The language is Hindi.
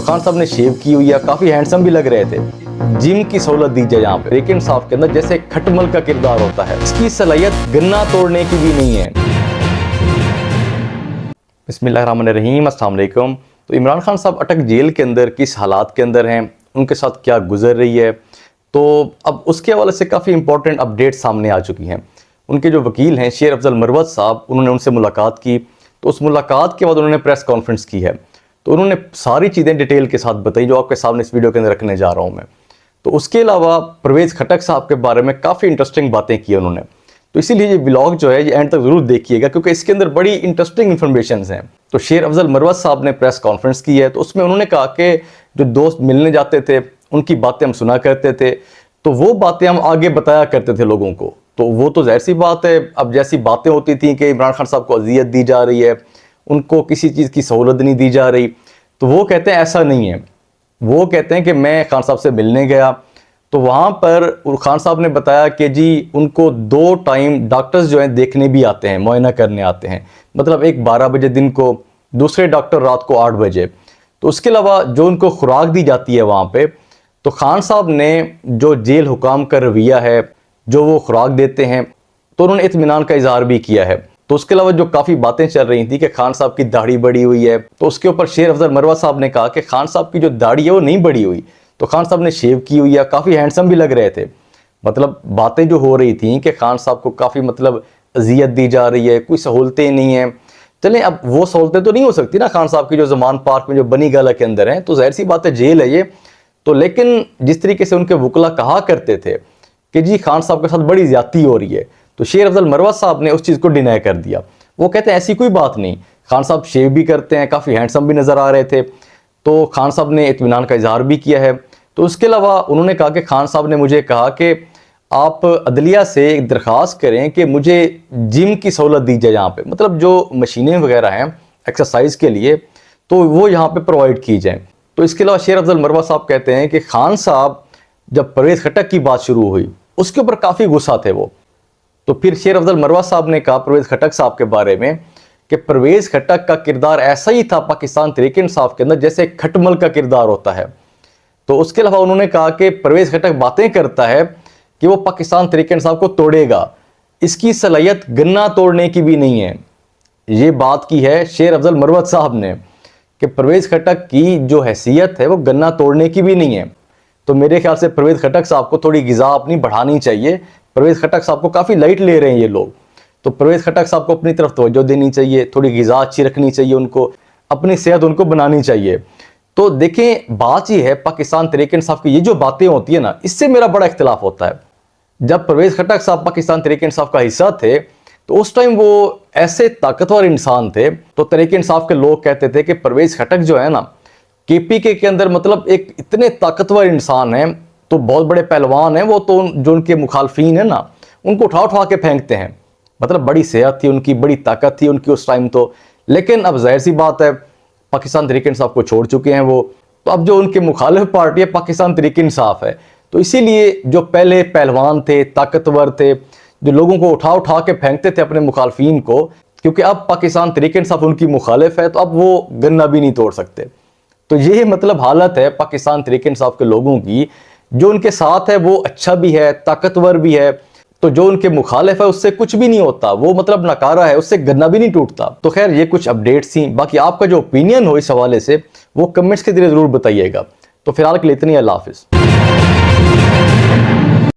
खान साहब ने शेव की हुई है, काफ़ी हैंडसम भी लग रहे थे। जिम की सहूलत दी जाए यहाँ पे। तरीके इंसाफ के अंदर जैसे खटमल का किरदार होता है, इसकी सलाहियत गन्ना तोड़ने की भी नहीं है। बिस्मिल्लाहिर्रहमानिर्रहीम, अस्सलाम वालेकुम। तो इमरान खान साहब अटक जेल के अंदर किस हालात के अंदर हैं, उनके साथ क्या गुजर रही है, तो अब उसके हवाले से काफ़ी इंपॉर्टेंट अपडेट सामने आ चुकी हैं। उनके जो वकील हैं शेर अफजल मरवत साहब, उन्होंने उनसे मुलाकात की। तो उस मुलाकात के बाद उन्होंने प्रेस कॉन्फ्रेंस की है। तो उन्होंने सारी चीज़ें डिटेल के साथ बताई जो आपके सामने इस वीडियो के अंदर रखने जा रहा हूँ मैं। तो उसके अलावा परवेज़ खटक साहब के बारे में काफ़ी इंटरेस्टिंग बातें की उन्होंने। तो इसीलिए ये व्लॉग जो है ये एंड तक ज़रूर देखिएगा, क्योंकि इसके अंदर बड़ी इंटरेस्टिंग इन्फॉर्मेशन हैं। तो शेर अफजल मरवत साहब ने प्रेस कॉन्फ्रेंस की है। तो उसमें उन्होंने कहा कि जो दोस्त मिलने जाते थे उनकी बातें हम सुना करते थे, तो वो बातें हम आगे बताया करते थे लोगों को। तो वो तो ज़ाहिर सी बात है, अब जैसी बातें होती थी कि इमरान खान साहब को अजियत दी जा रही है, उनको किसी चीज़ की सहूलत नहीं दी जा रही, तो वो कहते हैं ऐसा नहीं है। वो कहते हैं कि मैं खान साहब से मिलने गया तो वहाँ पर खान साहब ने बताया कि जी उनको 2 टाइम डॉक्टर्स जो हैं देखने भी आते हैं, मुआयना करने आते हैं। मतलब एक 12 बजे दिन को, दूसरे डॉक्टर रात को 8 बजे। तो उसके अलावा जो उनको खुराक दी जाती है वहाँ पे, तो खान साहब ने जो जेल हुकाम का रवैया है, जो वो खुराक देते हैं, तो उन्होंने इत्मीनान का इजहार भी किया है। तो उसके अलावा जो काफ़ी बातें चल रही थी कि खान साहब की दाढ़ी बढ़ी हुई है, तो उसके ऊपर शेर अफजल मरवत साहब ने कहा कि खान साहब की जो दाढ़ी है वो नहीं बढ़ी हुई, तो खान साहब ने शेव की हुई है, काफ़ी हैंडसम भी लग रहे थे। मतलब बातें जो हो रही थी कि खान साहब को काफ़ी मतलब अजियत दी जा रही है, कोई सहूलतें नहीं हैं। चलें, अब वो सहूलतें तो नहीं हो सकती ना खान साहब की जो जमान पार्क में जो बनी गाला के अंदर हैं, तो जाहिर सी बात है जेल है ये। तो लेकिन जिस तरीके से उनके वकला कहा करते थे कि जी खान साहब के साथ बड़ी ज्यादती हो रही है, तो शेर अफजल मरवत साहब ने उस चीज़ को डिनाई कर दिया। वो कहते हैं ऐसी कोई बात नहीं, खान साहब शेव भी करते हैं, काफ़ी हैंडसम भी नज़र आ रहे थे। तो खान साहब ने इत्मीनान का इजहार भी किया है। तो उसके अलावा उन्होंने कहा कि खान साहब ने मुझे कहा कि आप अदलिया से एक दरख्वास्त करें कि मुझे जिम की सहूलत दी जाए यहाँ पे, मतलब जो मशीनें वगैरह हैं एक्सरसाइज के लिए, तो वो यहाँ पे प्रोवाइड की जाएँ। तो इसके अलावा शेर अफजल मरवत साहब कहते हैं कि खान साहब जब परवेज़ खटक की बात शुरू हुई उसके ऊपर काफ़ी गुस्सा थे वो। तो फिर शेर अफजल मरवत साहब ने कहा परवेज़ खटक साहब के बारे में कि परवेज़ खटक का किरदार ऐसा ही था पाकिस्तान तहरीक इंसाफ के अंदर जैसे खटमल का किरदार होता है। तो उसके अलावा उन्होंने कहा कि परवेज़ खटक बातें करता है कि वो पाकिस्तान तहरीक इंसाफ को तोड़ेगा, इसकी सलाहियत गन्ना तोड़ने की भी नहीं है। ये बात की है शेर अफजल मरवत साहब ने कि परवेज़ खटक की जो हैसियत है वो गन्ना तोड़ने की भी नहीं है। तो मेरे ख्याल से परवेज़ खटक साहब को थोड़ी गिज़ा अपनी बढ़ानी चाहिए। परवेज़ खटक साहब को काफ़ी लाइट ले रहे हैं ये लोग। तो परवेज़ खटक साहब को अपनी तरफ तवज्जो देनी चाहिए, थोड़ी गिज़ा अच्छी रखनी चाहिए उनको, अपनी सेहत उनको बनानी चाहिए। तो देखें, बात ये है पाकिस्तान तहरीक इंसाफ की ये जो बातें होती है ना, इससे मेरा बड़ा इख्तिलाफ होता है। जब परवेज़ खटक साहब पाकिस्तान तहरीक इंसाफ का हिस्सा थे तो उस टाइम वो ऐसे ताकतवर इंसान थे, तो तहरीक इंसाफ के लोग कहते थे कि परवेज़ खटक जो है ना केपीके के अंदर मतलब एक इतने ताकतवर इंसान हैं, तो बहुत बड़े पहलवान हैं वो, तो जो उनके मुखालफीन है ना उनको उठा उठा के फेंकते हैं। मतलब बड़ी सेहत थी उनकी, बड़ी ताकत थी उनकी उस टाइम तो। लेकिन अब जाहिर सी बात है पाकिस्तान तहरीक इंसाफ को छोड़ चुके हैं वो, तो अब जो उनके मुखालिफ पार्टी है पाकिस्तान तहरीक इंसाफ है। तो इसीलिए जो पहले पहलवान थे, ताकतवर थे, जो लोगों को उठा उठा के फेंकते थे अपने मुखालफीन को, क्योंकि अब पाकिस्तान तहरीक इंसाफ उनकी मुखालिफ है, तो अब वो गन्ना भी नहीं तोड़ सकते। तो ये मतलब हालत है पाकिस्तान तहरीक इंसाफ के लोगों की। जो उनके साथ है वो अच्छा भी है, ताकतवर भी है, तो जो उनके मुखालिफ है उससे कुछ भी नहीं होता, वो मतलब नकारा है, उससे गन्ना भी नहीं टूटता। तो खैर ये कुछ अपडेट्स थी। बाकी आपका जो ओपिनियन हो इस हवाले से वो कमेंट्स के जरिए ज़रूर बताइएगा। तो फिलहाल के लिए इतनी, अल्लाह हाफिज़।